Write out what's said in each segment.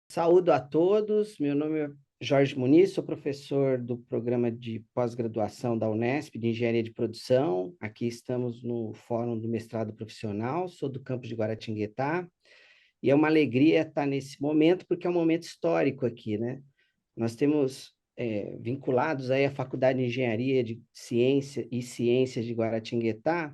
Saúdo a todos, meu nome é Jorge Muniz, sou professor do programa de pós-graduação da Unesp de Engenharia de Produção. Aqui estamos no Fórum do Mestrado Profissional, sou do campus de Guaratinguetá, e é uma alegria estar nesse momento, porque é um momento histórico aqui, né? Nós temos vinculados aí à Faculdade de Engenharia de Ciência e Ciências de Guaratinguetá,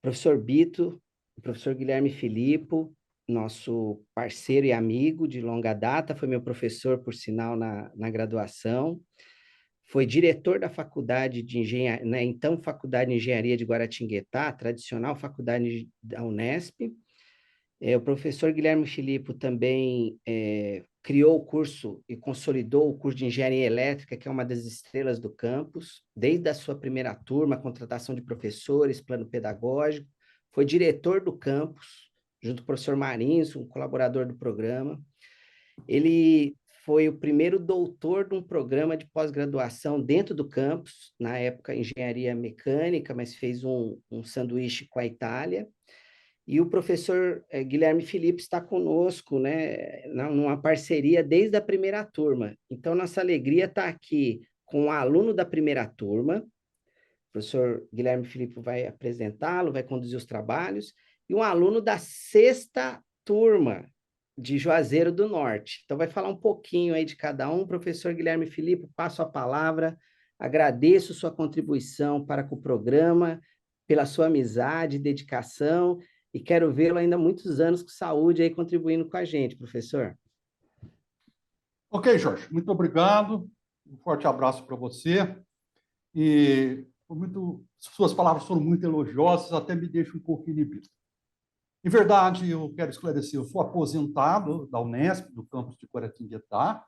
professor Bito, o professor Guilherme Filippo, nosso parceiro e amigo de longa data, foi meu professor, por sinal, na graduação, foi diretor da Faculdade de Engenharia, né, então Faculdade de Engenharia de Guaratinguetá, tradicional faculdade da Unesp. O professor Guilherme Filippo também criou o curso e consolidou o curso de Engenharia Elétrica, que é uma das estrelas do campus, desde a sua primeira turma, contratação de professores, plano pedagógico, foi diretor do campus, junto com o professor Marins, um colaborador do programa. Ele foi o primeiro doutor de um programa de pós-graduação dentro do campus, na época engenharia mecânica, mas fez um sanduíche com a Itália. E o professor Guilherme Felipe está conosco, né, numa parceria desde a primeira turma. Então, nossa alegria está aqui com um aluno da primeira turma, o professor Guilherme Felipe vai apresentá-lo, vai conduzir os trabalhos, e um aluno da sexta turma de Juazeiro do Norte. Então, vai falar um pouquinho aí de cada um. Professor Guilherme Felipe, passo a palavra, agradeço sua contribuição para com o programa, pela sua amizade, dedicação, e quero vê-lo ainda há muitos anos com saúde aí contribuindo com a gente, professor. Ok, Jorge, muito obrigado. Um forte abraço para você. E suas palavras foram muito elogiosas, até me deixam um pouco inibido. Em verdade, eu quero esclarecer, eu sou aposentado da Unesp, do campus de Guaratinguetá,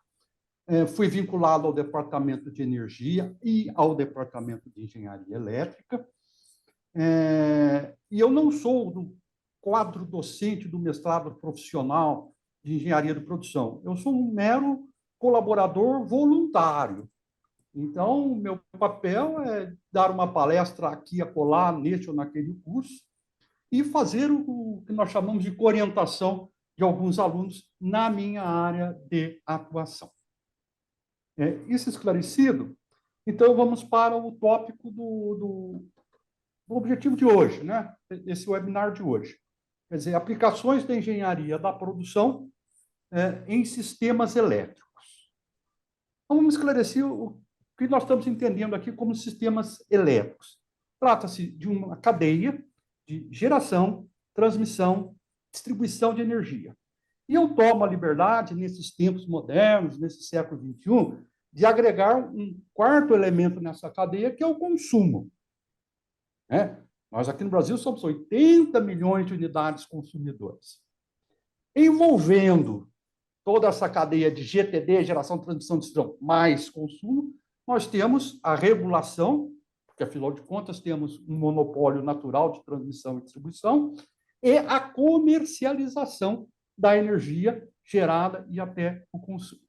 fui vinculado ao Departamento de Energia e ao Departamento de Engenharia Elétrica, e eu não sou do quadro docente do mestrado profissional de Engenharia de Produção, eu sou um mero colaborador voluntário. Então, meu papel é dar uma palestra aqui, acolá, neste ou naquele curso, e fazer o que nós chamamos de orientação de alguns alunos na minha área de atuação. Isso esclarecido, então vamos para o tópico do objetivo de hoje, né? Esse webinar de hoje. Quer dizer, aplicações da engenharia da produção em sistemas elétricos. Então, vamos esclarecer o que nós estamos entendendo aqui como sistemas elétricos. Trata-se de uma cadeia de geração, transmissão, distribuição de energia. E eu tomo a liberdade, nesses tempos modernos, nesse século XXI, de agregar um quarto elemento nessa cadeia, que é o consumo. Nós aqui no Brasil somos 80 milhões de unidades consumidoras. Envolvendo toda essa cadeia de GTD, geração, transmissão, distribuição, mais consumo, nós temos a regulação, porque, afinal de contas, temos um monopólio natural de transmissão e distribuição, e a comercialização da energia gerada e até o consumo.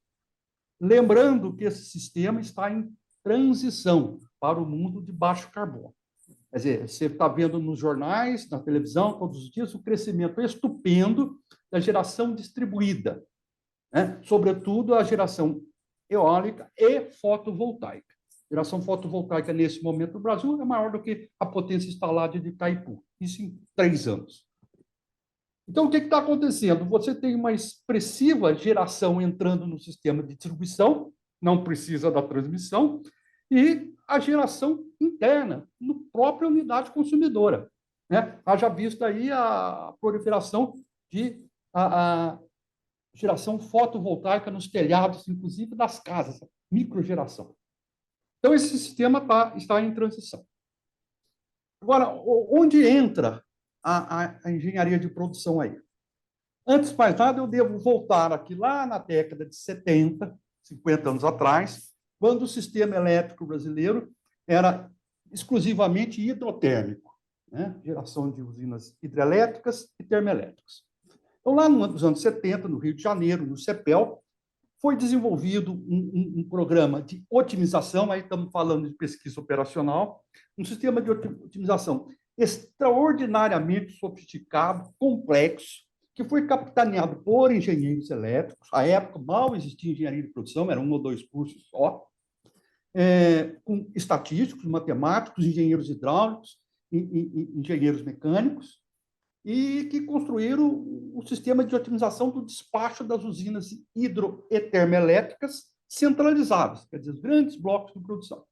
Lembrando que esse sistema está em transição para o mundo de baixo carbono. Quer dizer, você está vendo nos jornais, na televisão, todos os dias, o crescimento estupendo da geração distribuída, sobretudo a geração eólica e fotovoltaica. A geração fotovoltaica, nesse momento, no Brasil, é maior do que a potência instalada de Itaipu. Isso em 3 anos. Então, o que está acontecendo? Você tem uma expressiva geração entrando no sistema de distribuição, não precisa da transmissão, e a geração interna, no própria unidade consumidora. Haja visto aí a proliferação de a geração fotovoltaica nos telhados, inclusive das casas, microgeração. Então, esse sistema está em transição. Agora, onde entra a engenharia de produção aí? Antes de mais nada, eu devo voltar aqui lá na década de 70, 50 anos atrás, quando o sistema elétrico brasileiro era exclusivamente hidrotérmico, geração de usinas hidrelétricas e termoelétricas. Então, lá nos anos 70, no Rio de Janeiro, no CEPEL, foi desenvolvido um programa de otimização, aí estamos falando de pesquisa operacional, um sistema de otimização extraordinariamente sofisticado, complexo, que foi capitaneado por engenheiros elétricos. À época, mal existia engenharia de produção, eram 1 ou 2 cursos só, com estatísticos, matemáticos, engenheiros hidráulicos, engenheiros mecânicos, e que construíram o sistema de otimização do despacho das usinas hidro e termoelétricas centralizadas, quer dizer, os grandes blocos de produção.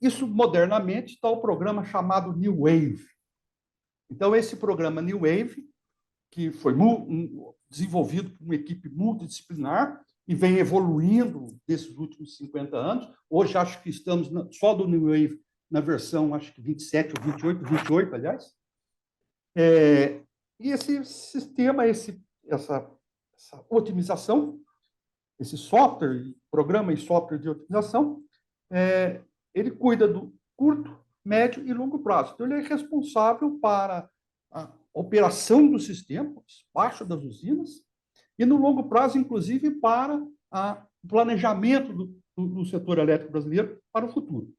Isso, modernamente, está o programa chamado New Wave. Então, esse programa New Wave, que foi desenvolvido por uma equipe multidisciplinar e vem evoluindo nesses últimos 50 anos. Hoje, acho que estamos só do New Wave na versão, acho que 27 ou 28, aliás. E esse sistema, essa otimização, esse software, programa e software de otimização, ele cuida do curto, médio e longo prazo. Então, ele é responsável para a operação do sistema, o despacho das usinas, e no longo prazo, inclusive, para o planejamento do setor elétrico brasileiro para o futuro.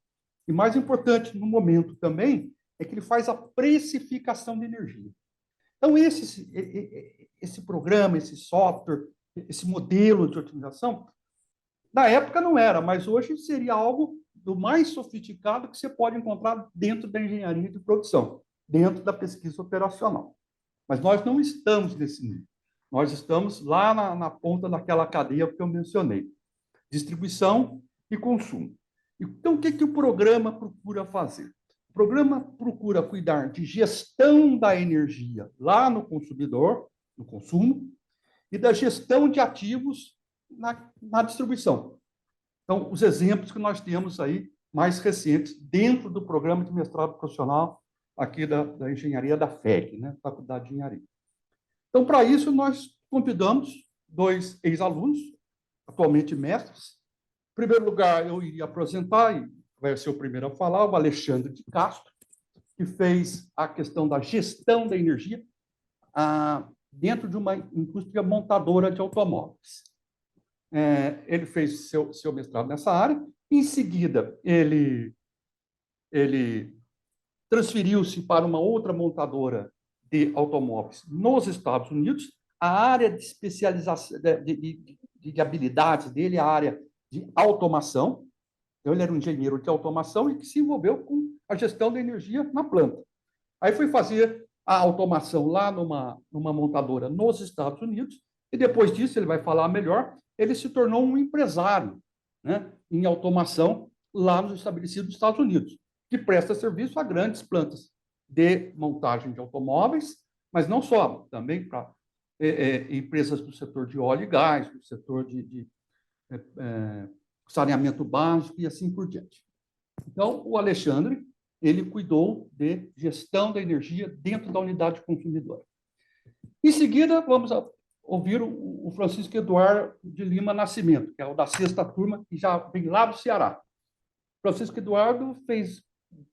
E mais importante no momento também é que ele faz a precificação de energia. Então, esse programa, esse software, esse modelo de otimização, na época não era, mas hoje seria algo do mais sofisticado que você pode encontrar dentro da engenharia de produção, dentro da pesquisa operacional. Mas nós não estamos nesse nível. Nós estamos lá na ponta daquela cadeia que eu mencionei, distribuição e consumo. Então, o que o programa procura fazer? O programa procura cuidar de gestão da energia lá no consumidor, no consumo, e da gestão de ativos na distribuição. Então, os exemplos que nós temos aí, mais recentes, dentro do programa de mestrado profissional aqui da engenharia da FEG, né? Faculdade de Engenharia. Então, para isso, nós convidamos 2 ex-alunos, atualmente mestres. Em primeiro lugar, eu iria apresentar, e vai ser o primeiro a falar, o Alexandre de Castro, que fez a questão da gestão da energia dentro de uma indústria montadora de automóveis. Ele fez seu mestrado nessa área. Em seguida, ele transferiu-se para uma outra montadora de automóveis nos Estados Unidos. A área de especialização, de habilidades dele, a área de automação. Então, ele era um engenheiro de automação e que se envolveu com a gestão da energia na planta. Aí foi fazer a automação lá numa montadora nos Estados Unidos, e depois disso, ele vai falar melhor, ele se tornou um empresário, né, em automação lá nos estabelecidos Estados Unidos, que presta serviço a grandes plantas de montagem de automóveis, mas não só, também para empresas do setor de óleo e gás, do setor de saneamento básico e assim por diante. Então, o Alexandre, ele cuidou de gestão da energia dentro da unidade consumidora. Em seguida, vamos ouvir o Francisco Eduardo de Lima Nascimento, que é o da 6ª turma, que já vem lá do Ceará. Francisco Eduardo fez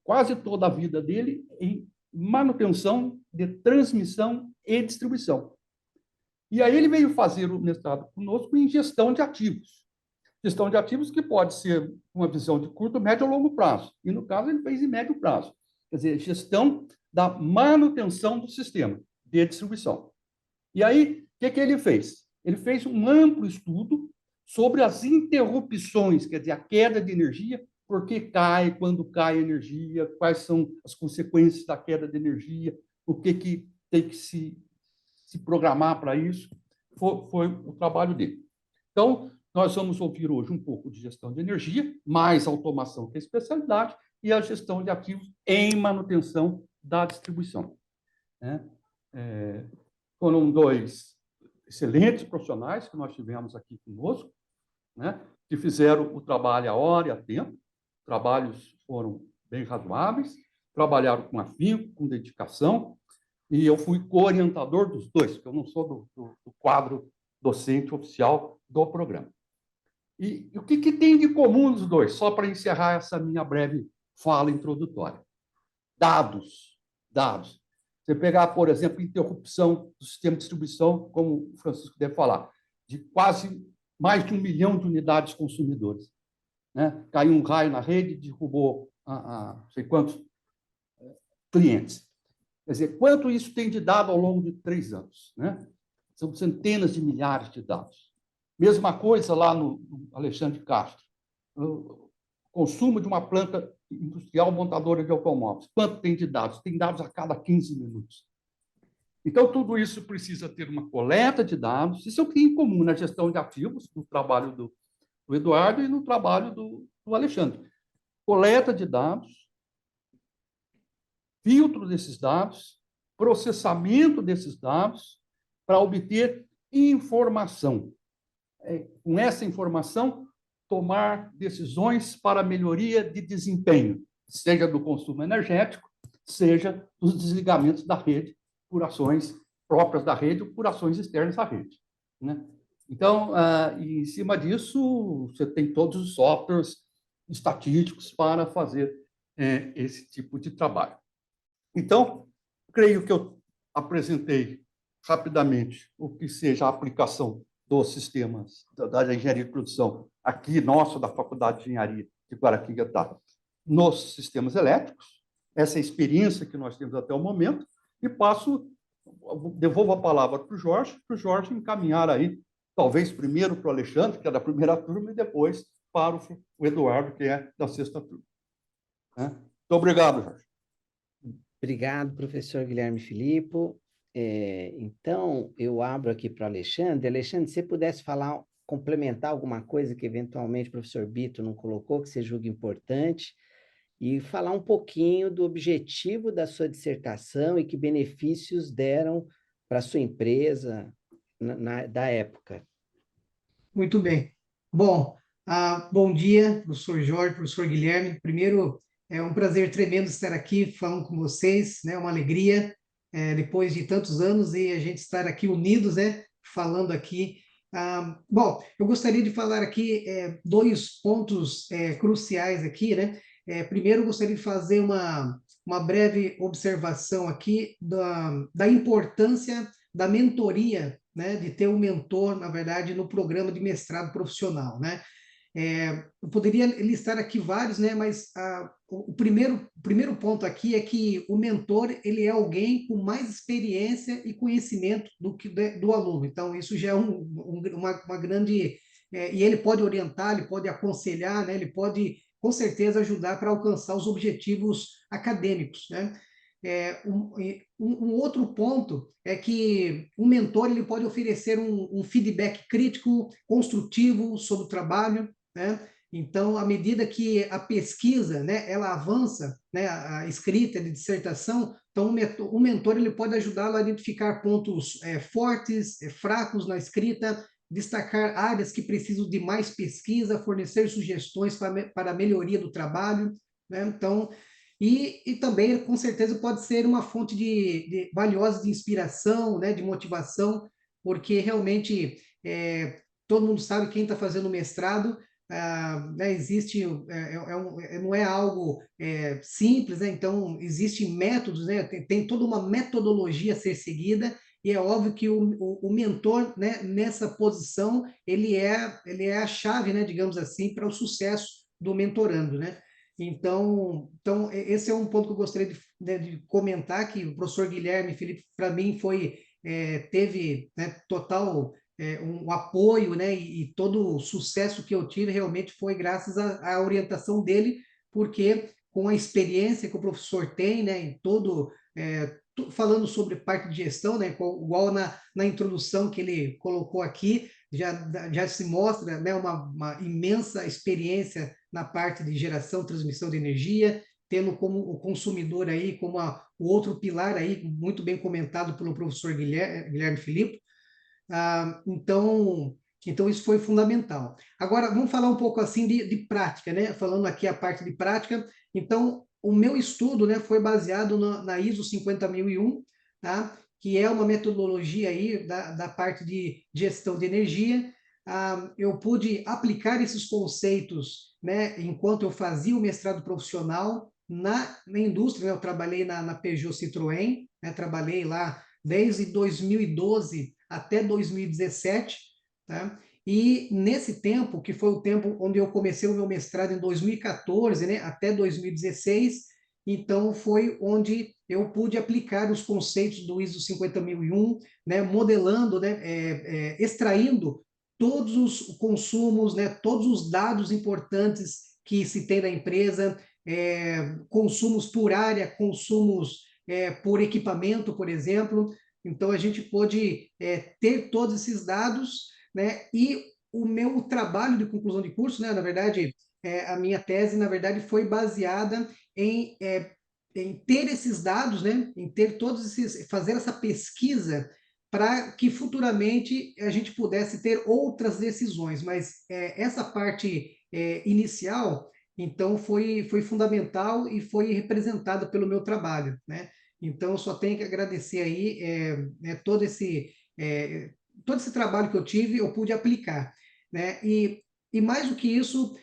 quase toda a vida dele em manutenção de transmissão e distribuição. E aí ele veio fazer o mestrado conosco em gestão de ativos. Gestão de ativos que pode ser uma visão de curto, médio ou longo prazo. E, no caso, ele fez em médio prazo. Quer dizer, gestão da manutenção do sistema de distribuição. E aí, o que ele fez? Ele fez um amplo estudo sobre as interrupções, quer dizer, a queda de energia, por que cai, quando cai a energia, quais são as consequências da queda de energia, o que tem que se programar para isso. Foi o trabalho dele. Então, nós vamos ouvir hoje um pouco de gestão de energia, mais automação, que é a especialidade, e a gestão de ativos em manutenção da distribuição. Foram 2 excelentes profissionais que nós tivemos aqui conosco, que fizeram o trabalho a hora e a tempo. Trabalhos foram bem razoáveis, trabalharam com afinco, com dedicação, e eu fui co-orientador dos 2, porque eu não sou do quadro docente oficial do programa. E o que tem de comum nos 2? Só para encerrar essa minha breve fala introdutória. Dados. Você pegar, por exemplo, interrupção do sistema de distribuição, como o Francisco deve falar, de quase mais de 1 milhão de unidades consumidoras. Caiu um raio na rede, derrubou não sei quantos clientes. Quer dizer, quanto isso tem de dado ao longo de 3 anos, né? São centenas de milhares de dados. Mesma coisa lá no Alexandre Castro. O consumo de uma planta industrial montadora de automóveis. Quanto tem de dados? Tem dados a cada 15 minutos. Então, tudo isso precisa ter uma coleta de dados. Isso é o que tem em comum na gestão de ativos, no trabalho do Eduardo e no trabalho do Alexandre. Coleta de dados, filtro desses dados, processamento desses dados, para obter informação. Com essa informação, tomar decisões para melhoria de desempenho, seja do consumo energético, seja dos desligamentos da rede por ações próprias da rede ou por ações externas à rede, né? Então, em cima disso, você tem todos os softwares estatísticos para fazer esse tipo de trabalho. Então, creio que eu apresentei rapidamente o que seja a aplicação dos sistemas da engenharia de produção aqui, nosso, da Faculdade de Engenharia de Guaratinguetá, nos sistemas elétricos, essa experiência que nós temos até o momento, e devolvo a palavra para o Jorge encaminhar aí, talvez primeiro para o Alexandre, que é da primeira turma, e depois para o Eduardo, que é da sexta turma. Muito obrigado, Jorge. Obrigado, professor Guilherme Filippo. Então, eu abro aqui para o Alexandre. Alexandre, se você pudesse falar, complementar alguma coisa que eventualmente o professor Bito não colocou, que você julga importante, e falar um pouquinho do objetivo da sua dissertação e que benefícios deram para a sua empresa da época. Muito bem. Bom, bom dia, professor Jorge, professor Guilherme. Primeiro, é um prazer tremendo estar aqui falando com vocês, né? Uma alegria, depois de tantos anos, e a gente estar aqui unidos, né? Falando aqui. Bom, eu gostaria de falar aqui 2 pontos cruciais aqui, né? Primeiro, eu gostaria de fazer uma breve observação aqui da importância da mentoria, né, de ter um mentor, na verdade, no programa de mestrado profissional, né? Eu poderia listar aqui vários, né, mas o primeiro ponto aqui é que o mentor, ele é alguém com mais experiência e conhecimento do aluno. Então, isso já é uma grande... e ele pode orientar, ele pode aconselhar, né, ele pode, com certeza, ajudar para alcançar os objetivos acadêmicos, né? Um outro ponto é que o mentor ele pode oferecer um feedback crítico, construtivo sobre o trabalho, né? Então, à medida que a pesquisa, né, ela avança, né, a escrita de dissertação, então o mentor ele pode ajudá-lo a identificar pontos fortes, fracos na escrita, destacar áreas que precisam de mais pesquisa, fornecer sugestões para a melhoria do trabalho, né? Então, e também, com certeza, pode ser uma fonte valiosa de inspiração, né, de motivação, porque realmente todo mundo sabe quem está fazendo mestrado, né, existe, não é algo simples, né, então existem métodos, né, tem toda uma metodologia a ser seguida, e é óbvio que o mentor, né, nessa posição, ele é a chave, né, digamos assim, para o sucesso do mentorando, né? Então, esse é um ponto que eu gostaria de comentar, que o professor Guilherme Felipe, para mim, teve, né, total um apoio, né, e todo o sucesso que eu tive realmente foi graças à orientação dele, porque com a experiência que o professor tem, né, em falando sobre parte de gestão, né, igual na introdução que ele colocou aqui, já se mostra, né, uma imensa experiência na parte de geração, transmissão de energia, tendo como o consumidor aí, como o outro pilar aí, muito bem comentado pelo professor Guilherme Filippo. Então, isso foi fundamental. Agora, vamos falar um pouco assim de prática, né? Falando aqui a parte de prática. Então, o meu estudo, né, foi baseado na ISO 50001, tá? Que é uma metodologia aí da parte de gestão de energia. Eu pude aplicar esses conceitos, né, enquanto eu fazia o mestrado profissional na indústria, né? Eu trabalhei na Peugeot Citroën, né? Trabalhei lá desde 2012 até 2017, tá? E nesse tempo, que foi o tempo onde eu comecei o meu mestrado em 2014, né, até 2016, então foi onde eu pude aplicar os conceitos do ISO 50001, né, modelando, né, extraindo todos os consumos, né, todos os dados importantes que se tem na empresa, consumos por área, consumos por equipamento, por exemplo. Então, a gente pôde ter todos esses dados, né, e o meu trabalho de conclusão de curso, né, na verdade, a minha tese, na verdade, foi baseada em ter esses dados, né, em ter todos esses, fazer essa pesquisa para que futuramente a gente pudesse ter outras decisões, mas essa parte inicial, então, foi fundamental e foi representada pelo meu trabalho, né? Então, eu só tenho que agradecer aí todo esse trabalho que eu tive, eu pude aplicar, né? E mais do que isso,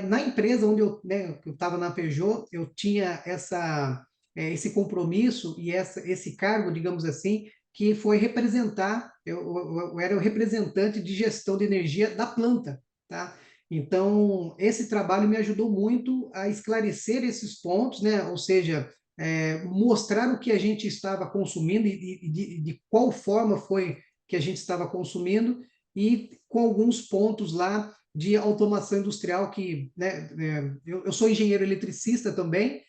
na empresa onde eu estava na Peugeot, eu tinha esse compromisso e esse cargo, digamos assim, que foi representar, eu era o representante de gestão de energia da planta, tá? Então, esse trabalho me ajudou muito a esclarecer esses pontos, né? Ou seja, mostrar o que a gente estava consumindo e de qual forma foi que a gente estava consumindo e com alguns pontos lá de automação industrial que, né, eu sou engenheiro eletricista também,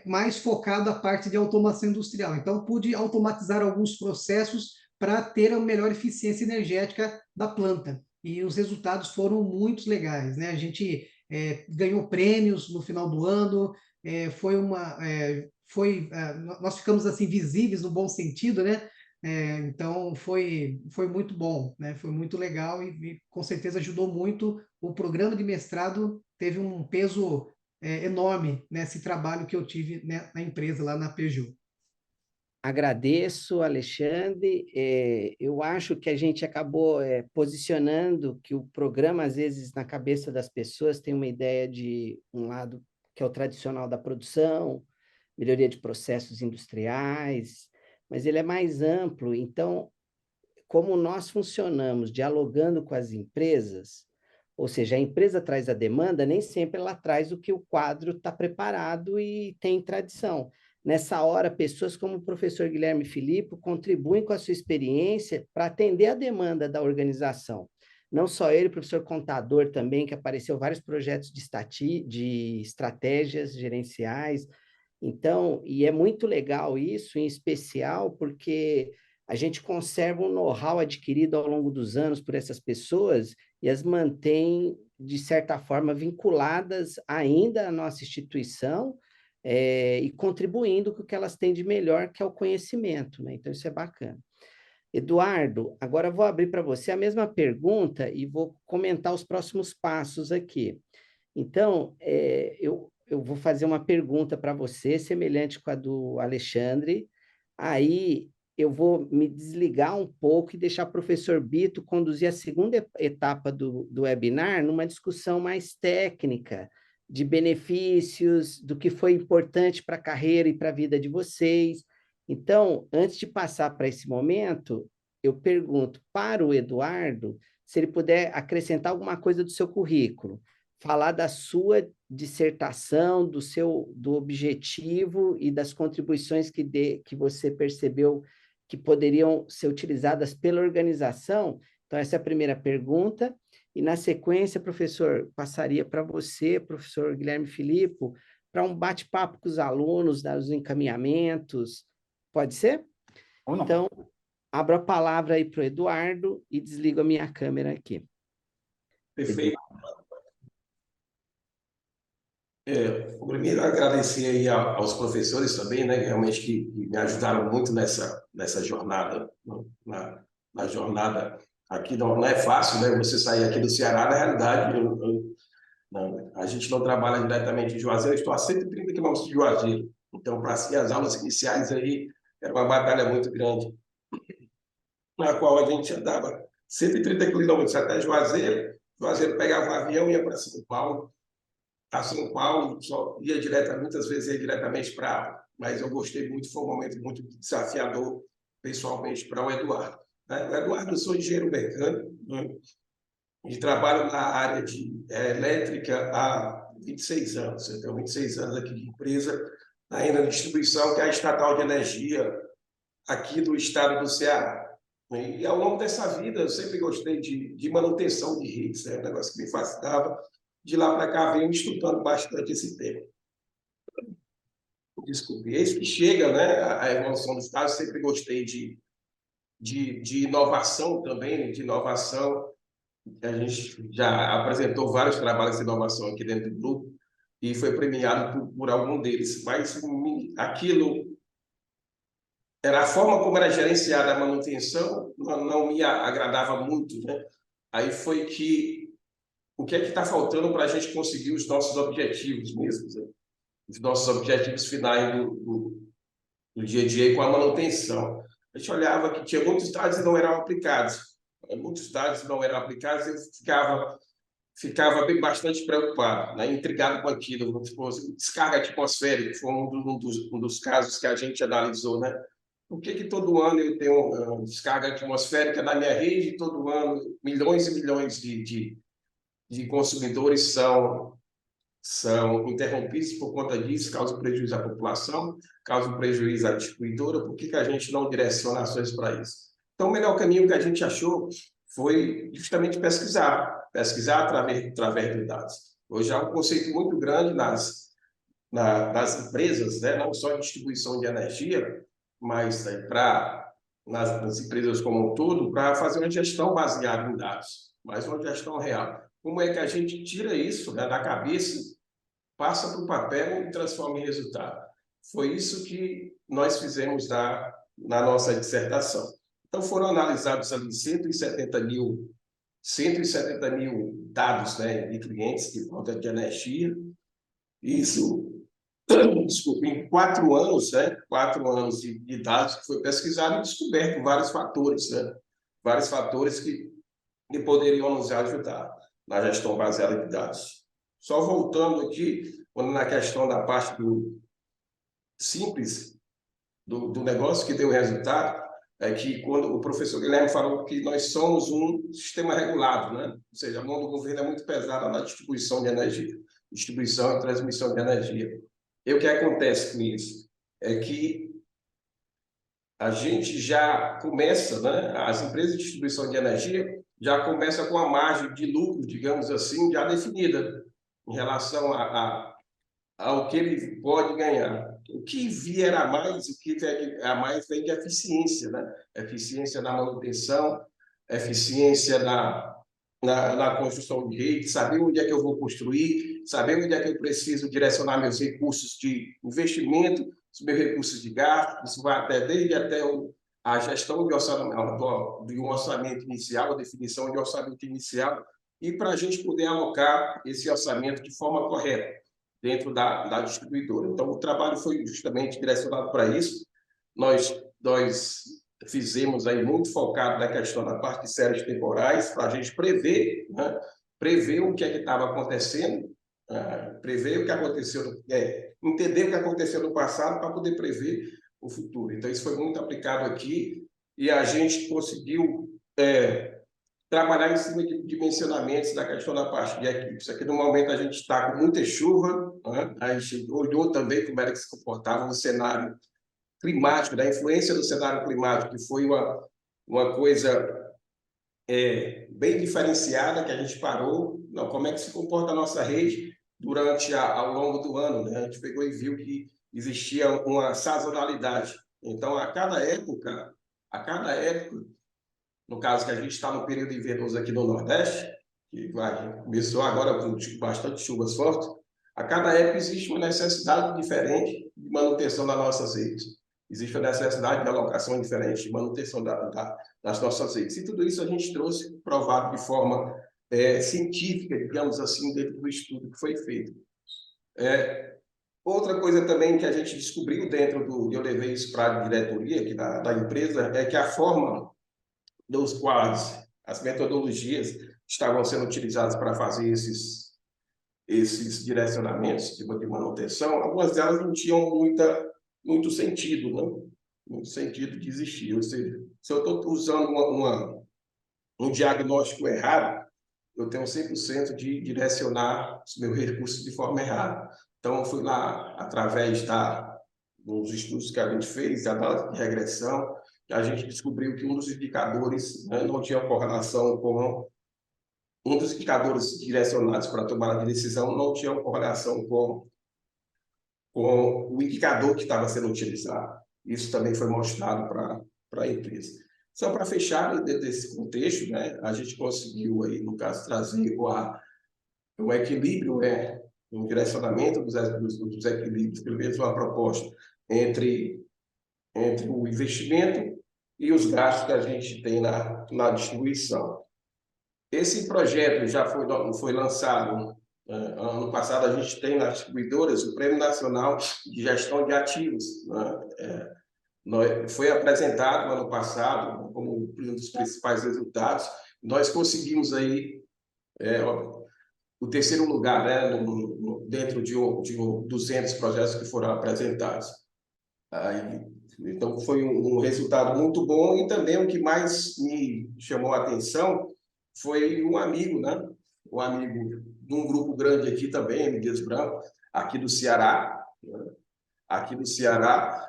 mais focado a parte de automação industrial. Então, pude automatizar alguns processos para ter a melhor eficiência energética da planta. E os resultados foram muito legais, né? A gente ganhou prêmios no final do ano, nós ficamos assim visíveis no bom sentido, né? Então foi muito bom, né? Foi muito legal e com certeza ajudou muito. O programa de mestrado teve um peso enorme nesse trabalho que eu tive, né, na empresa lá na Peugeot. Agradeço, Alexandre. Eu acho que a gente acabou posicionando que o programa, às vezes, na cabeça das pessoas, tem uma ideia de um lado que é o tradicional da produção, melhoria de processos industriais, mas ele é mais amplo. Então, como nós funcionamos dialogando com as empresas, ou seja, a empresa traz a demanda, nem sempre ela traz o que o quadro está preparado e tem tradição. Nessa hora, pessoas como o professor Guilherme Filippo contribuem com a sua experiência para atender a demanda da organização. Não só ele, o professor contador também, que apareceu vários projetos de estratégias gerenciais. Então, e é muito legal isso, em especial porque a gente conserva um know-how adquirido ao longo dos anos por essas pessoas e as mantém, de certa forma, vinculadas ainda à nossa instituição e contribuindo com o que elas têm de melhor, que é o conhecimento, né? Então, isso é bacana. Eduardo, agora eu vou abrir para você a mesma pergunta e vou comentar os próximos passos aqui. Então, eu vou fazer uma pergunta para você, semelhante com a do Alexandre. Aí eu vou me desligar um pouco e deixar o professor Bito conduzir a segunda etapa do webinar numa discussão mais técnica, de benefícios, do que foi importante para a carreira e para a vida de vocês. Então, antes de passar para esse momento, eu pergunto para o Eduardo se ele puder acrescentar alguma coisa do seu currículo, falar da sua dissertação, do objetivo e das contribuições que você percebeu que poderiam ser utilizadas pela organização. Então, essa é a primeira pergunta. E, na sequência, professor, passaria para você, professor Guilherme Filippo, para um bate-papo com os alunos, dar os encaminhamentos. Pode ser? Ou não? Então, abro a palavra aí para o Eduardo e desligo a minha câmera aqui. Perfeito. Primeiro, agradecer aí aos professores também, né, realmente que me ajudaram muito nessa jornada, na jornada aqui. Não é fácil, né, você sair aqui do Ceará, na realidade, a gente não trabalha diretamente em Juazeiro, eu estou a 130 quilômetros de Juazeiro, então, para as aulas iniciais aí, era uma batalha muito grande, na qual a gente andava 130 quilômetros até Juazeiro pegava um avião e ia para São Paulo, a São Paulo, só ia muitas vezes ia diretamente para, mas eu gostei muito, foi um momento muito desafiador, pessoalmente, para o Eduardo. O Eduardo, eu sou engenheiro mecânico, né? E trabalho na área de elétrica há 26 anos. Eu tenho 26 anos aqui de empresa, ainda de distribuição, que é a Estatal de Energia aqui do estado do Ceará. E ao longo dessa vida, eu sempre gostei de manutenção de redes, é um negócio que me fascinava. De lá para cá, venho estudando bastante esse tema. Desculpe, eis que chega, né, a evolução dos estados. Sempre gostei de inovação também, de inovação. A gente já apresentou vários trabalhos de inovação aqui dentro do grupo e foi premiado por algum deles, mas aquilo era a forma como era gerenciada a manutenção, não me agradava muito, né? Aí foi que o que é que está faltando para a gente conseguir os nossos objetivos mesmos, né? Os nossos objetivos finais do dia a dia com a manutenção. A gente olhava que tinha muitos dados e não eram aplicados. Muitos dados não eram aplicados e eu ficava bastante preocupado, né? Intrigado com aquilo. Descarga atmosférica foi um dos casos que a gente analisou, né? Por que todo ano eu tenho descarga atmosférica na minha rede e todo ano milhões e milhões de consumidores são interrompidos por conta disso, causa prejuízo à população, causa prejuízo à distribuidora? Por que a gente não direciona ações para isso? Então, o melhor caminho que a gente achou foi justamente pesquisar através de dados. Hoje há um conceito muito grande nas empresas, né? Não só em distribuição de energia, mas nas empresas como um todo, para fazer uma gestão baseada em dados, mas uma gestão real. Como é que a gente tira isso, né, da cabeça, passa para o papel e transforma em resultado? Foi isso que nós fizemos na nossa dissertação. Então, foram analisados ali 170 mil dados, né, de clientes de conta de energia. Isso, desculpe, em 4 anos, né, 4 anos de dados que foi pesquisado e descoberto vários fatores, né, vários fatores que poderiam nos ajudar na gestão baseada em dados. Só voltando aqui, na questão da parte do simples do negócio que deu resultado, é que quando o professor Guilherme falou que nós somos um sistema regulado, né? Ou seja, a mão do governo é muito pesada na distribuição de energia, distribuição e transmissão de energia. E o que acontece com isso? É que a gente já começa, né? As empresas de distribuição de energia já começam com a margem de lucro, digamos assim, já definida em relação ao que ele pode ganhar. O que vier a mais, o que vier a mais vem de eficiência, né? Eficiência na manutenção, eficiência na construção de rede, saber onde é que eu vou construir, saber onde é que eu preciso direcionar meus recursos de investimento, os meus recursos de gasto. Isso vai desde a gestão de um orçamento inicial, a definição de orçamento inicial, e para a gente poder alocar esse orçamento de forma correta dentro da distribuidora. Então, o trabalho foi justamente direcionado para isso. Nós fizemos aí muito focado na questão da parte de séries temporais, para a gente prever, né? Prever o que é que estava acontecendo, prever o que aconteceu, entender o que aconteceu no passado para poder prever o futuro. Então, isso foi muito aplicado aqui e a gente conseguiu trabalhar em cima de dimensionamentos da questão da parte de equipes. Aqui, no momento, a gente está com muita chuva, né? A gente olhou também como era que se comportava no cenário climático, da influência do cenário climático, que foi uma coisa bem diferenciada, que a gente parou. Não, como é que se comporta a nossa rede ao longo do ano, né? A gente pegou e viu que existia uma sazonalidade. Então, a cada época, no caso que a gente está no período invernoso aqui no Nordeste, que começou agora com bastante chuvas fortes, a cada época existe uma necessidade diferente de manutenção das nossas redes. Existe uma necessidade de alocação diferente de manutenção das nossas redes. E tudo isso a gente trouxe provado de forma científica, digamos assim, dentro do estudo que foi feito. Outra coisa também que a gente descobriu eu levei isso para a diretoria aqui da empresa, é que a forma dos quais as metodologias estavam sendo utilizadas para fazer esses direcionamentos de manutenção, algumas delas não tinham muito sentido, né? Muito sentido de existir. Ou seja, se eu estou usando um diagnóstico errado, eu tenho 100% de direcionar os meus recursos de forma errada. Então, eu fui lá, através da nos estudos que a gente fez, análise de regressão, a gente descobriu que um dos indicadores, né, não tinha correlação com um dos indicadores direcionados para a tomada de decisão não tinha correlação com o indicador que estava sendo utilizado. Isso também foi mostrado para a empresa. Só para fechar, dentro desse contexto, né, a gente conseguiu, aí, no caso, trazer o equilíbrio, um direcionamento dos equilíbrios, pelo menos uma proposta entre o investimento e os gastos que a gente tem na distribuição. Esse projeto já foi lançado ano passado. A gente tem nas distribuidoras o Prêmio Nacional de Gestão de Ativos, né? Foi apresentado ano passado como um dos principais resultados. Nós conseguimos aí o terceiro lugar, né, dentro de 200 projetos que foram apresentados. Aí, então, foi um resultado muito bom, e também o que mais me chamou a atenção foi um amigo, né? Um amigo de um grupo grande aqui também, M. Dias Branco, aqui do Ceará, né? Aqui do Ceará,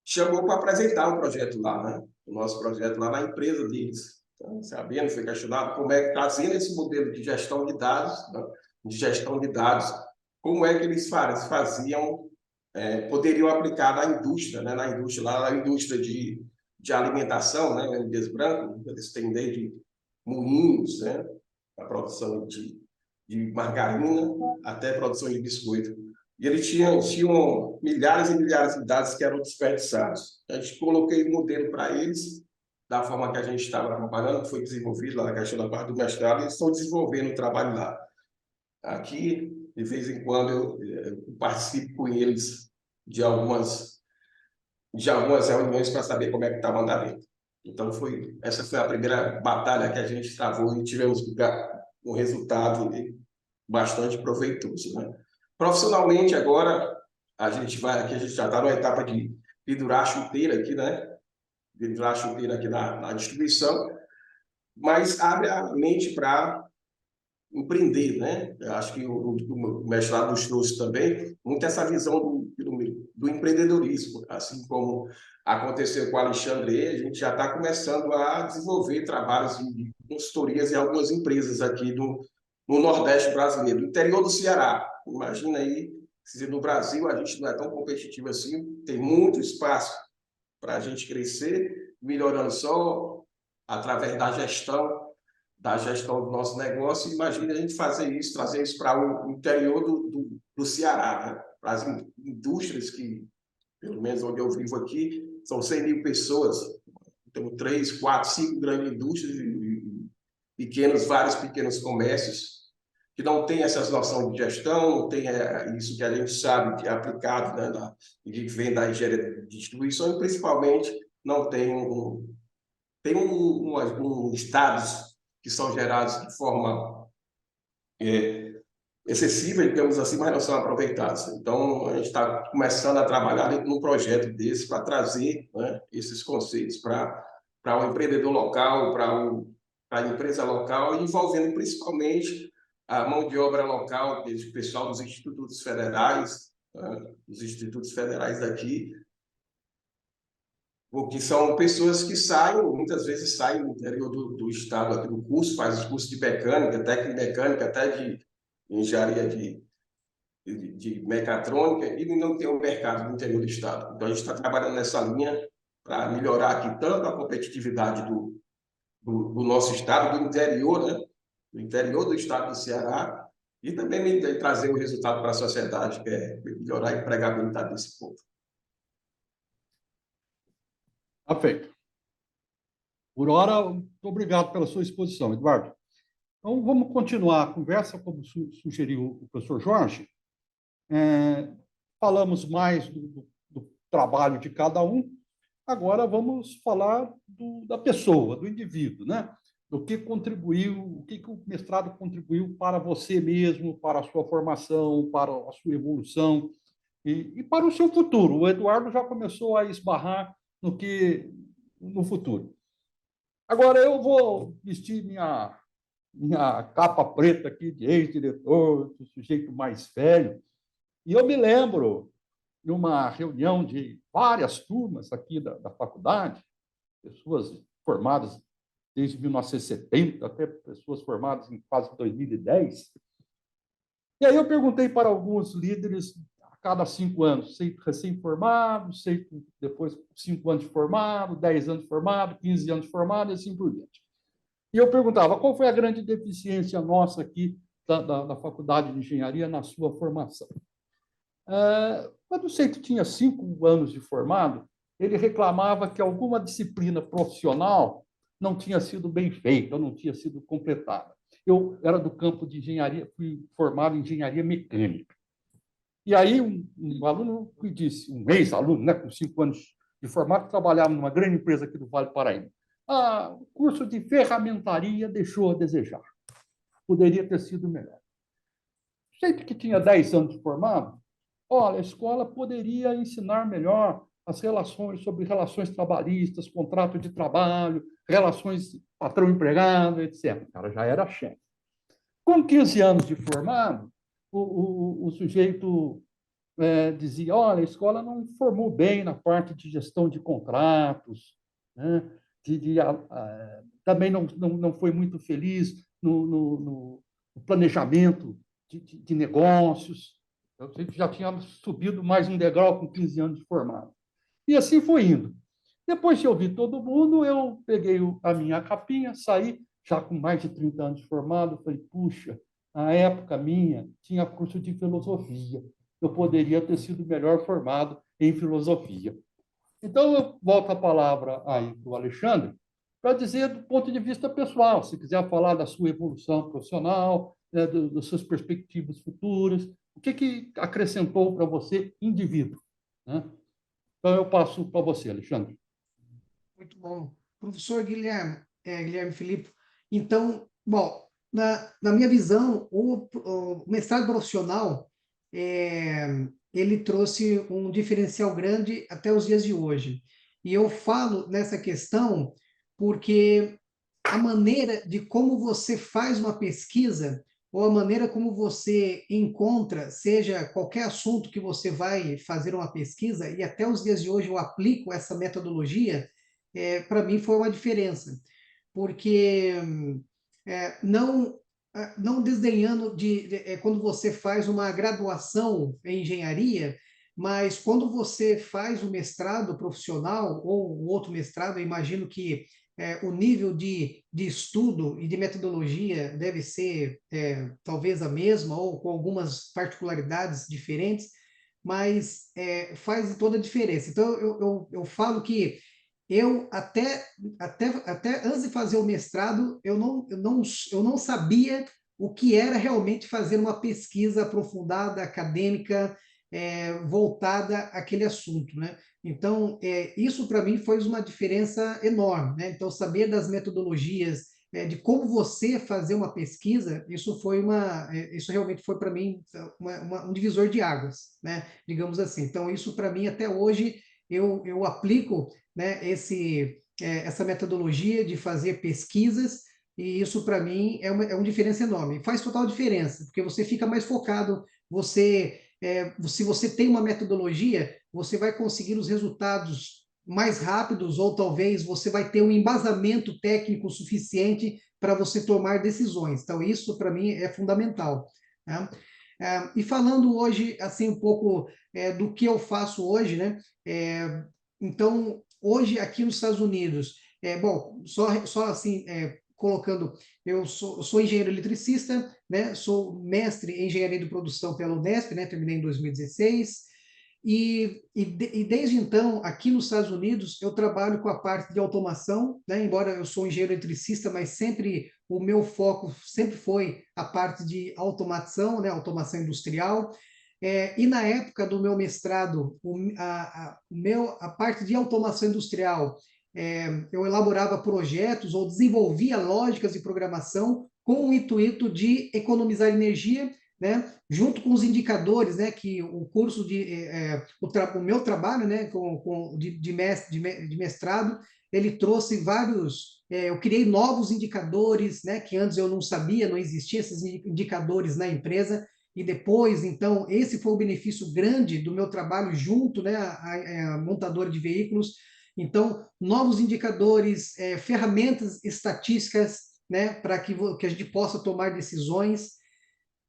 chamou para apresentar o projeto lá, né? O nosso projeto lá na empresa deles. Então, sabendo, foi questionado como é que, trazendo esse modelo de gestão de dados, né? Como é que eles faziam, poderiam aplicar na indústria, né? Na indústria de alimentação, né? O M. Dias Branco, eles têm desde moinhos, né? A produção de margarina até a produção de biscoito. E eles tinham milhares e milhares de dados que eram desperdiçados. A gente coloquei o modelo para eles, da forma que a gente estava trabalhando, que foi desenvolvido lá na questão da parte do mestrado, e eles estão desenvolvendo o trabalho lá. Aqui, de vez em quando, eu participo com eles de algumas reuniões para saber como é que estava andando. Então, essa foi a primeira batalha que a gente travou, e tivemos um resultado bastante proveitoso, né? Profissionalmente, agora, a gente já está numa etapa de pendurar a chuteira aqui, né? Pendurar a chuteira aqui na distribuição, mas abre a mente para empreender, né? Eu acho que o mestrado nos trouxe também muito essa visão do empreendedorismo, assim como aconteceu com o Alexandre. A gente já está começando a desenvolver trabalhos de consultorias em algumas empresas aqui no Nordeste brasileiro, no interior do Ceará. Imagina aí, se no Brasil a gente não é tão competitivo assim, tem muito espaço para a gente crescer, melhorando só através da gestão do nosso negócio. Imagina a gente fazer isso, trazer isso para o interior do Ceará, né? Para as indústrias que, pelo menos onde eu vivo aqui, são 100 mil pessoas. Temos 3, 4, 5 grandes indústrias e vários pequenos comércios que não têm essas noções de gestão, não tem isso que a gente sabe que é aplicado, né, que vem da engenharia de distribuição, e principalmente não tem estados que são gerados de forma excessiva, digamos assim, mas não são aproveitados. Então, a gente está começando a trabalhar dentro de um projeto desse para trazer, né, esses conceitos para o empreendedor local, para a empresa local, envolvendo principalmente a mão de obra local, o pessoal dos institutos federais, né, os institutos federais daqui, porque são pessoas que muitas vezes saem do interior do estado aqui do curso, faz os cursos de mecânica, técnica mecânica, até de engenharia de mecatrônica, e não tem um mercado no interior do estado. Então, a gente está trabalhando nessa linha para melhorar aqui tanto a competitividade do nosso estado, do interior, né? Do interior do estado do Ceará, e também trazer o resultado para a sociedade, que é melhorar a empregabilidade desse povo. Tá feito. Por hora, muito obrigado pela sua exposição, Eduardo. Então, vamos continuar a conversa, como sugeriu o professor Jorge. Falamos mais do trabalho de cada um. Agora vamos falar da pessoa, do indivíduo, né? Do que contribuiu, o que o mestrado contribuiu para você mesmo, para a sua formação, para a sua evolução e para o seu futuro. O Eduardo já começou a esbarrar no futuro. Agora eu vou vestir minha capa preta aqui de ex-diretor, do sujeito mais velho, e eu me lembro numa reunião de várias turmas aqui da faculdade, pessoas formadas desde 1970 até pessoas formadas em quase 2010. E aí eu perguntei para alguns líderes a cada 5 anos, sei recém-formado, sei depois 5 anos de formado, 10 anos de formado, 15 anos de formado e assim por diante. E eu perguntava, qual foi a grande deficiência nossa aqui da Faculdade de Engenharia na sua formação? Quando o Seito tinha 5 anos de formado, ele reclamava que alguma disciplina profissional não tinha sido bem feita, ou não tinha sido completada. Eu era do campo de engenharia, fui formado em engenharia mecânica. E aí um aluno me disse, um ex-aluno, né, com 5 anos de formado, trabalhava numa grande empresa aqui do Vale do Paraíba. O curso de ferramentaria deixou a desejar. Poderia ter sido melhor. O Seito que tinha 10 anos de formado, olha, a escola poderia ensinar melhor as relações sobre relações trabalhistas, contrato de trabalho, relações patrão-empregado, etc. O cara já era chefe. Com 15 anos de formado, o sujeito dizia, olha, a escola não formou bem na parte de gestão de contratos, né? Também não foi muito feliz no planejamento de negócios. Eu já tinha subido mais um degrau com 15 anos de formado. E assim foi indo. Depois de ouvir todo mundo, eu peguei a minha capinha, saí, já com mais de 30 anos de formado, falei, puxa, na época minha, tinha curso de filosofia. Eu poderia ter sido melhor formado em filosofia. Então, eu volto a palavra aí para o Alexandre, para dizer do ponto de vista pessoal, se quiser falar da sua evolução profissional, né, das suas perspectivas futuras, o que acrescentou para você, indivíduo, né? Então, eu passo para você, Alexandre. Muito bom. Professor Guilherme, Guilherme Filipe, então, bom, na minha visão, o mestrado profissional, ele trouxe um diferencial grande até os dias de hoje. E eu falo nessa questão porque a maneira de como você faz uma pesquisa, ou a maneira como você encontra, seja qualquer assunto que você vai fazer uma pesquisa, e até os dias de hoje eu aplico essa metodologia, para mim foi uma diferença, porque não não desdenhando quando você faz uma graduação em engenharia, mas quando você faz o mestrado profissional ou o outro mestrado, eu imagino que o nível de estudo e de metodologia deve ser talvez a mesma ou com algumas particularidades diferentes, mas faz toda a diferença. Então, eu falo que eu até antes de fazer o mestrado, eu não sabia o que era realmente fazer uma pesquisa aprofundada, acadêmica, voltada àquele assunto, né? Então, isso para mim foi uma diferença enorme, né? Então, saber das metodologias, de como você fazer uma pesquisa, isso realmente foi para mim um divisor de águas, né? Digamos assim. Então, isso para mim até hoje eu aplico, né, essa metodologia de fazer pesquisas, e isso para mim é uma diferença enorme. Faz total diferença, porque você fica mais focado, se você tem uma metodologia, você vai conseguir os resultados mais rápidos, ou talvez você vai ter um embasamento técnico suficiente para você tomar decisões. Então, isso para mim é fundamental, né? E falando hoje, assim, um pouco do que eu faço hoje, né? Então, hoje aqui nos Estados Unidos, bom, só assim, colocando, eu sou engenheiro eletricista, né? Sou mestre em engenharia de produção pela Unesp, né? Terminei em 2016. E desde então, aqui nos Estados Unidos, eu trabalho com a parte de automação, né? Embora eu sou engenheiro eletricista, mas sempre o meu foco sempre foi a parte de automação, né? Automação industrial. E na época do meu mestrado, a parte de automação industrial, eu elaborava projetos ou desenvolvia lógicas de programação com o intuito de economizar energia, né, junto com os indicadores, né, que o curso o meu trabalho, né, de mestrado, ele trouxe vários, eu criei novos indicadores, né, que antes eu não sabia, não existiam esses indicadores na empresa, e depois, então, esse foi o benefício grande do meu trabalho junto, né, à montadora de veículos. Então, novos indicadores, ferramentas estatísticas, né, para que a gente possa tomar decisões.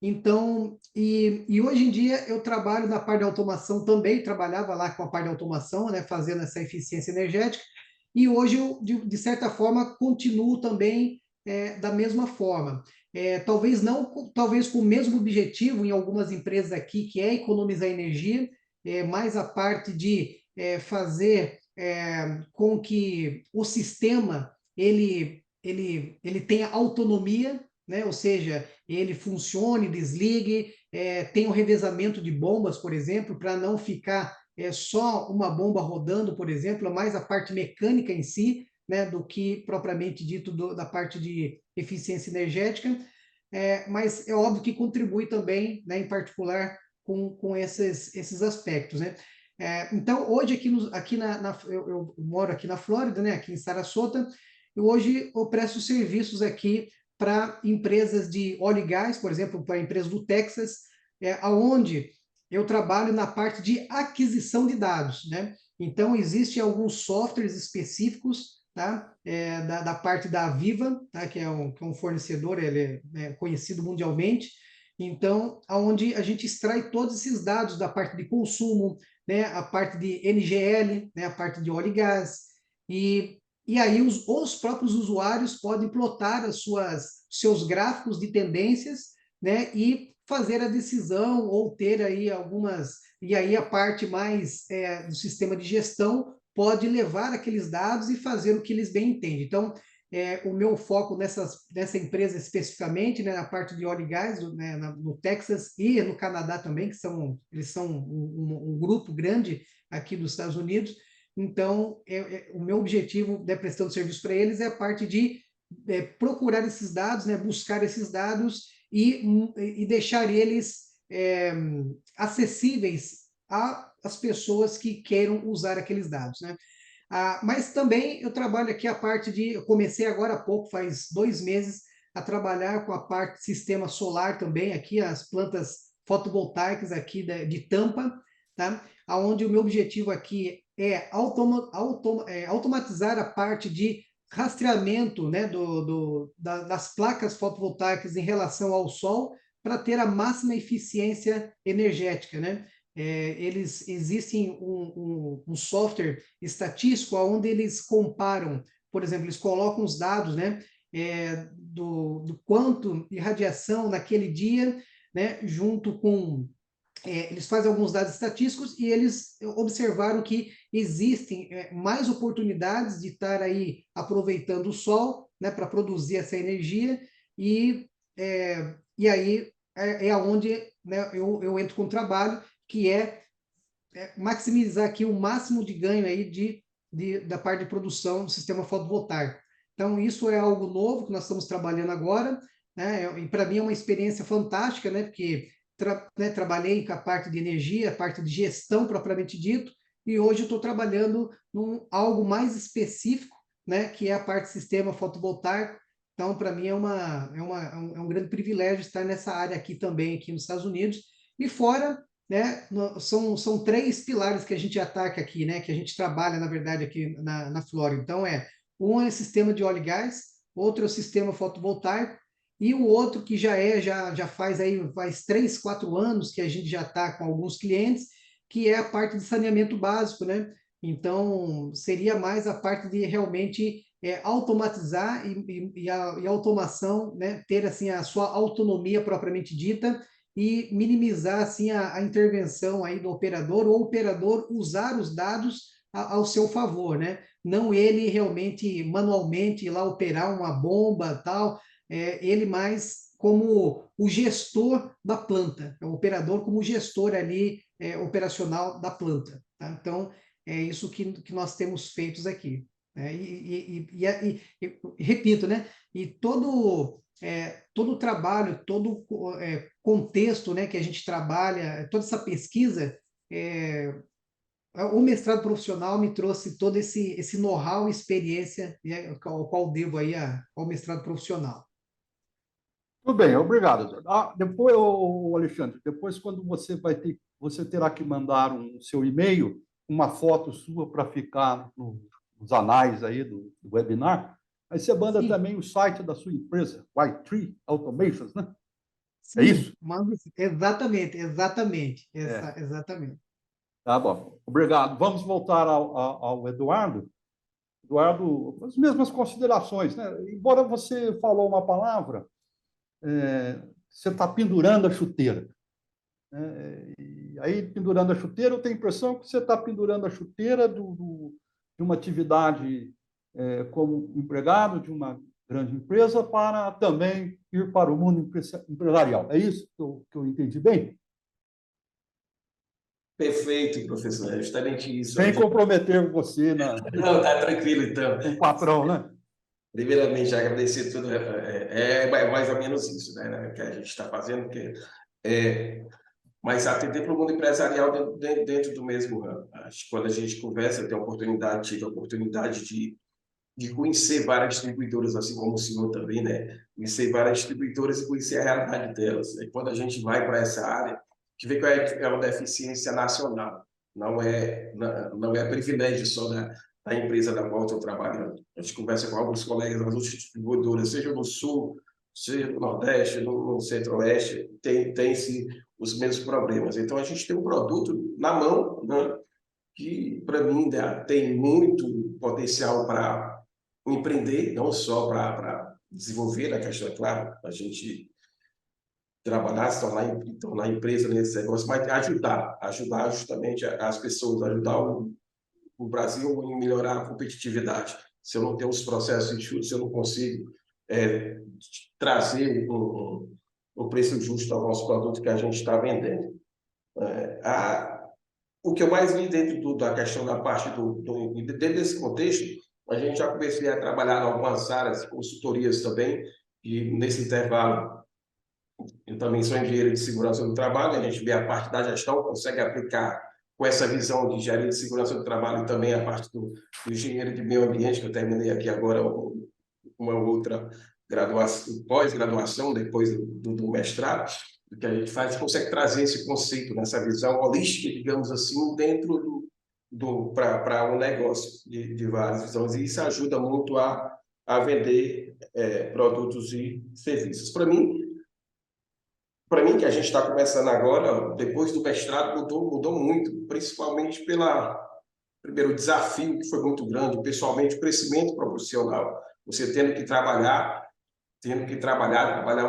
Então, e hoje em dia eu trabalho na parte de automação também, trabalhava lá com a parte de automação, né, fazendo essa eficiência energética, e hoje eu, de certa forma, continuo também da mesma forma. Talvez não, talvez com o mesmo objetivo em algumas empresas aqui, que é economizar energia, mais a parte de fazer com que o sistema ele tenha autonomia, né? Ou seja, ele funcione, desligue, tem um revezamento de bombas, por exemplo, para não ficar só uma bomba rodando, por exemplo, mais a parte mecânica em si, né, do que propriamente dito da parte de eficiência energética, mas é óbvio que contribui também, né, em particular, com esses aspectos, né? Então, hoje aqui eu moro aqui na Flórida, né, aqui em Sarasota, e hoje eu presto serviços aqui para empresas de óleo e gás, por exemplo, para a empresa do Texas, aonde eu trabalho na parte de aquisição de dados, né? Então, existem alguns softwares específicos, tá? Da parte da Aviva, tá? Que é um fornecedor, ele é conhecido mundialmente. Então, aonde a gente extrai todos esses dados da parte de consumo, né? A parte de NGL, né? A parte de óleo e gás. E aí os próprios usuários podem plotar seus gráficos de tendências, né, e fazer a decisão ou ter aí algumas... E aí a parte mais do sistema de gestão pode levar aqueles dados e fazer o que eles bem entendem. Então, o meu foco nessa empresa especificamente, né, na parte de óleo e gás, né, no Texas e no Canadá também, eles são um grupo grande aqui dos Estados Unidos. Então, o meu objetivo, né, prestando serviço para eles, é a parte de procurar esses dados, né, buscar esses dados e deixar eles acessíveis às pessoas que queiram usar aqueles dados, né? Mas também eu trabalho aqui a parte eu comecei agora há pouco, faz 2 meses, a trabalhar com a parte de sistema solar também, aqui as plantas fotovoltaicas aqui de Tampa, tá? Onde o meu objetivo aqui é automatizar a parte de rastreamento, né, das placas fotovoltaicas em relação ao sol para ter a máxima eficiência energética, né? Eles existem um software estatístico onde eles comparam, por exemplo, eles colocam os dados, né, do quanto de radiação naquele dia, né, junto com eles fazem alguns dados estatísticos e eles observaram que existem mais oportunidades de estar aí aproveitando o sol, né, para produzir essa energia e aí aonde, né, eu entro com o trabalho que maximizar aqui o máximo de ganho aí da parte de produção do sistema fotovoltaico. Então, isso é algo novo que nós estamos trabalhando agora, né? E para mim é uma experiência fantástica, né? Porque trabalhei com a parte de energia, a parte de gestão propriamente dito, e hoje eu estou trabalhando em algo mais específico, né? Que é a parte de sistema fotovoltaico. Então, para mim é um grande privilégio estar nessa área aqui também, aqui nos Estados Unidos. E fora, né, são 3 pilares que a gente ataca aqui, né, que a gente trabalha, na verdade, aqui na Flórida. Então, um é o sistema de óleo e gás, outro é o sistema fotovoltaico, e o outro que já faz 3, 4 anos que a gente já está com alguns clientes, que é a parte de saneamento básico, né? Então, seria mais a parte de realmente automatizar e a automação, né, ter assim a sua autonomia propriamente dita e minimizar assim a intervenção aí do operador, ou o operador usar os dados ao seu favor, né? Não ele realmente manualmente ir lá operar uma bomba tal, ele mais como o gestor da planta, o operador como gestor ali operacional da planta, tá? Então é isso que nós temos feitos aqui, né? Repito, né? E todo o trabalho, todo contexto, né, que a gente trabalha, toda essa pesquisa, o mestrado profissional me trouxe todo esse know-how e experiência, né, ao qual devo aí ao mestrado profissional. Tudo bem, obrigado. Depois, Alexandre, depois quando você terá que mandar seu e-mail, uma foto sua para ficar nos anais aí do webinar. Aí você manda Sim, também o site da sua empresa, Y3 Automations, né? É sim, isso? mando, exatamente, exatamente, É. exatamente. Tá bom. Obrigado. Vamos voltar ao Eduardo. Eduardo, as mesmas considerações, né? Embora você falou uma palavra, você está pendurando a chuteira. E aí, pendurando a chuteira, eu tenho a impressão que você está pendurando a chuteira de uma atividade como empregado de uma grande empresa para também ir para o mundo empresarial. É isso que eu entendi bem? Perfeito, professor. É justamente isso. Sem comprometer você Não, tá tranquilo, então. com o patrão, né? Primeiramente, agradecer tudo. É mais ou menos isso, né, que a gente está fazendo, mas atender para o mundo empresarial dentro do mesmo ramo. Acho que quando a gente conversa, eu tive a oportunidade de conhecer várias distribuidoras, assim como o senhor também, né? Conhecer várias distribuidoras e conhecer a realidade delas. E quando a gente vai para essa área, a gente vê que é uma deficiência nacional. Não é privilégio só da empresa da qual eu estou trabalhando. A gente conversa com alguns colegas das outras distribuidoras, seja no Sul, seja no Nordeste, no Centro-Oeste, tem-se os mesmos problemas. Então, a gente tem um produto na mão, né, que, para mim, ainda tem muito potencial para empreender, não só para desenvolver a questão, é claro, a gente trabalhar, se tornar empresa nesse negócio, mas ajudar justamente as pessoas, ajudar o Brasil em melhorar a competitividade. Se eu não tenho os processos enxutos, se eu não consigo trazer o preço justo ao nosso produto que a gente está vendendo. O que eu mais vi dentro da questão da parte dentro desse contexto, a gente já comecei a trabalhar em algumas áreas, consultorias também, e nesse intervalo eu também sou engenheiro de segurança do trabalho, a gente vê a parte da gestão, consegue aplicar com essa visão de engenharia de segurança do trabalho e também a parte do engenheiro de meio ambiente, que eu terminei aqui agora uma outra graduação, pós-graduação, depois do mestrado, do que a gente faz, consegue trazer esse conceito, nessa visão holística, digamos assim, dentro para um negócio de várias visões, e isso ajuda muito a vender produtos e serviços. Para mim, que a gente está começando agora, depois do mestrado, mudou muito, principalmente primeiro, o desafio que foi muito grande, pessoalmente, o crescimento profissional. Você trabalhar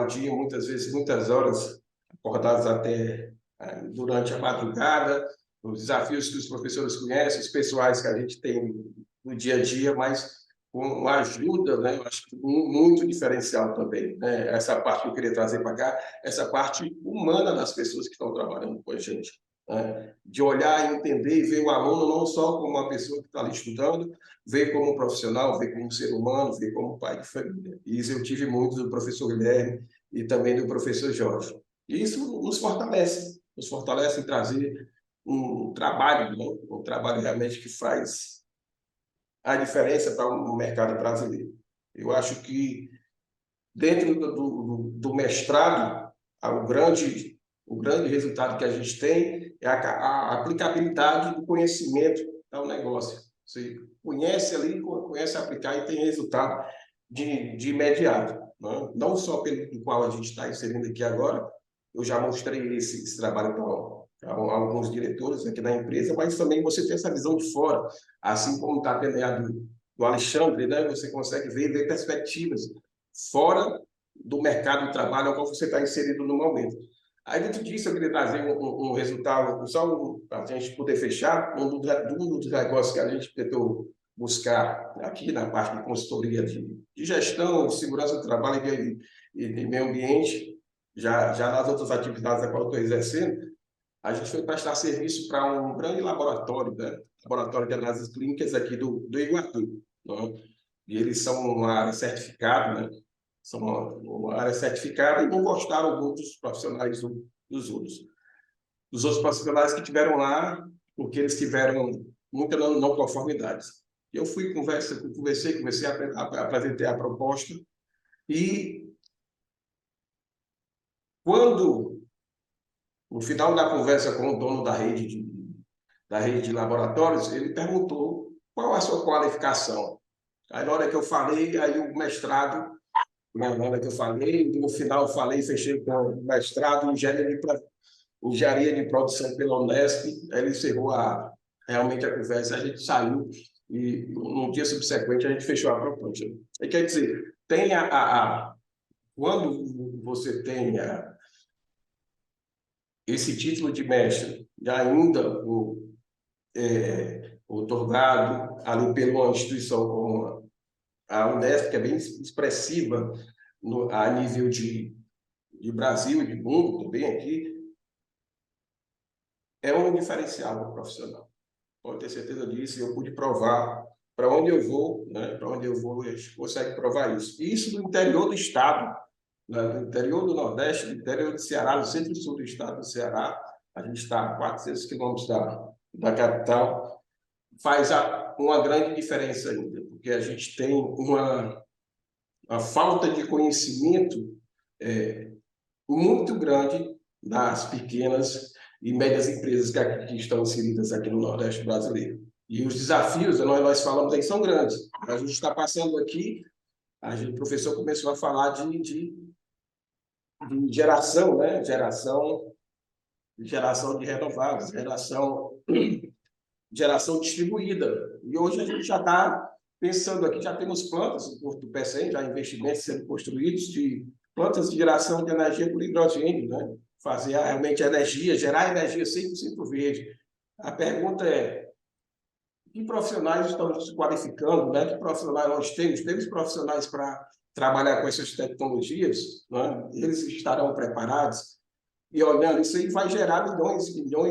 o dia, muitas vezes, muitas horas, acordados até durante a madrugada, os desafios que os professores conhecem, os pessoais que a gente tem no dia a dia, mas com a ajuda, né, eu acho que muito diferencial também, né? Essa parte que eu queria trazer para cá, essa parte humana das pessoas que estão trabalhando com a gente, né? De olhar, entender e ver o aluno não só como uma pessoa que está ali estudando, ver como um profissional, ver como um ser humano, ver como um pai de família. E isso eu tive muito do professor Guilherme e também do professor Jorge. E isso nos fortalece em trazer um trabalho, né? Um trabalho realmente que faz a diferença para o mercado brasileiro. Eu acho que dentro do mestrado, o grande resultado que a gente tem é a aplicabilidade do conhecimento ao negócio. Você conhece ali, conhece aplicar e tem resultado de imediato. Né? Não só pelo qual a gente está inserindo aqui agora, eu já mostrei esse trabalho para alguns diretores aqui da empresa, mas também você tem essa visão de fora, assim como está tendo a do Alexandre, né? Você consegue ver perspectivas fora do mercado de trabalho ao qual você está inserido no momento. Aí, dentro disso, eu queria trazer um resultado, só para a gente poder fechar, um dos negócios que a gente tentou buscar aqui na parte de consultoria de gestão, de segurança do trabalho e de meio ambiente, já nas outras atividades a qual eu estou exercendo, a gente foi prestar serviço para um grande laboratório, né? Laboratório de análises clínicas aqui do Iguatu, né? E eles são uma área certificada, né? São uma área certificada e não gostaram muito dos profissionais dos outros. Dos outros profissionais que tiveram lá, porque eles tiveram muitas não conformidades. Eu conversei, apresentei a proposta e Quando, no final da conversa com o dono da rede de laboratórios, ele perguntou qual a sua qualificação. Aí, na hora que eu falei, aí o mestrado, na hora que eu falei, no final eu falei, fechei com o mestrado em engenharia de produção pela Unesp, aí ele encerrou realmente a conversa, a gente saiu e no dia subsequente a gente fechou a proposta. Quer dizer, tem quando você tem esse título de mestre, e ainda otorgado ali pela instituição como a Unesp, que é bem expressiva a nível de Brasil e de mundo também aqui, é um diferencial do profissional. Pode ter certeza disso, e eu pude provar para onde eu vou, né? Para onde eu vou, a gente consegue provar isso. E isso do interior do estado, né? Do interior do Nordeste, do interior do Ceará, no centro e sul do estado do Ceará, a gente está a 400 quilômetros da capital, faz uma grande diferença ainda, porque a gente tem uma falta de conhecimento muito grande das pequenas e médias empresas que estão inseridas aqui no Nordeste brasileiro. E os desafios, nós falamos aí, são grandes. A gente está passando aqui, o professor começou a falar de geração, né? Geração de renováveis, geração distribuída. E hoje a gente já está pensando aqui, já temos plantas no Porto do Pecém, já investimentos sendo construídos de plantas de geração de energia por hidrogênio, né? Fazer realmente energia, gerar energia 100% verde. A pergunta é, que profissionais estão se qualificando, né? Que profissionais nós temos? Temos profissionais para trabalhar com essas tecnologias, né? Eles estarão preparados? E olhando, isso aí vai gerar milhões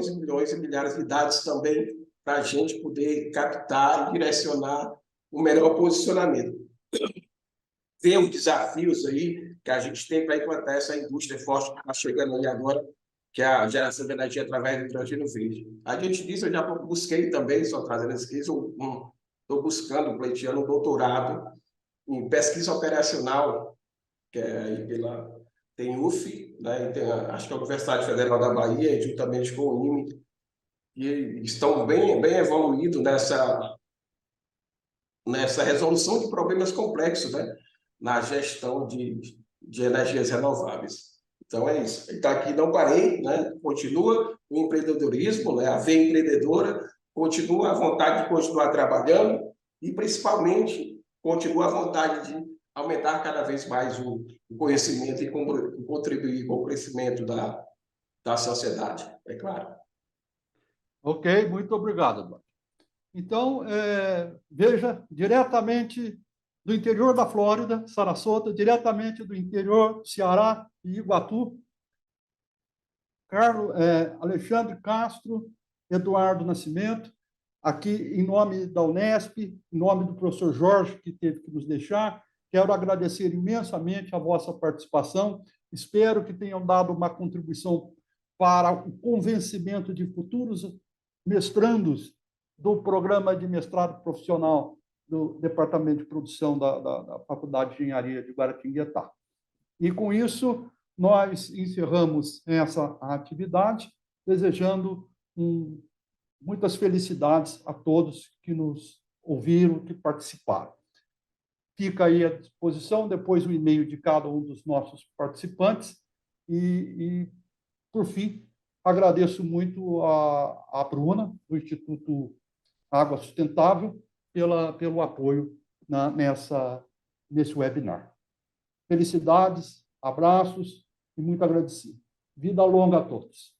e milhares de dados também para a gente poder captar e direcionar o melhor posicionamento. Ver os desafios aí que a gente tem para implantar essa indústria forte que está chegando aí agora, que é a geração de energia através do hidrogênio verde. A gente disse, eu já busquei também, só trazendo esse estou buscando, pleiteando um doutorado em pesquisa operacional, que é aí tem UF, né, tem acho que a Universidade Federal da Bahia, juntamente com o IME, e estão bem evoluídos nessa resolução de problemas complexos, né, na gestão de energias renováveis. Então, é isso. Então, aqui não parei, né, continua o empreendedorismo, né, a veia empreendedora, continua a vontade de continuar trabalhando e, principalmente, continua a vontade de aumentar cada vez mais o conhecimento e contribuir com o crescimento da sociedade, é claro. Ok, muito obrigado, Eduardo. Então, veja, diretamente do interior da Flórida, Sarasota, diretamente do interior do Ceará e Iguatu, Alexandre Castro, Eduardo Nascimento, aqui em nome da Unesp, em nome do professor Jorge, que teve que nos deixar, quero agradecer imensamente a vossa participação, espero que tenham dado uma contribuição para o convencimento de futuros mestrandos do programa de mestrado profissional do Departamento de Produção da Faculdade de Engenharia de Guaratinguetá. E, com isso, nós encerramos essa atividade, desejando muitas felicidades a todos que nos ouviram, que participaram. Fica aí à disposição depois o e-mail de cada um dos nossos participantes e por fim, agradeço muito a Bruna, do Instituto Água Sustentável, pelo apoio nesse webinar. Felicidades, abraços e muito agradecido. Vida longa a todos.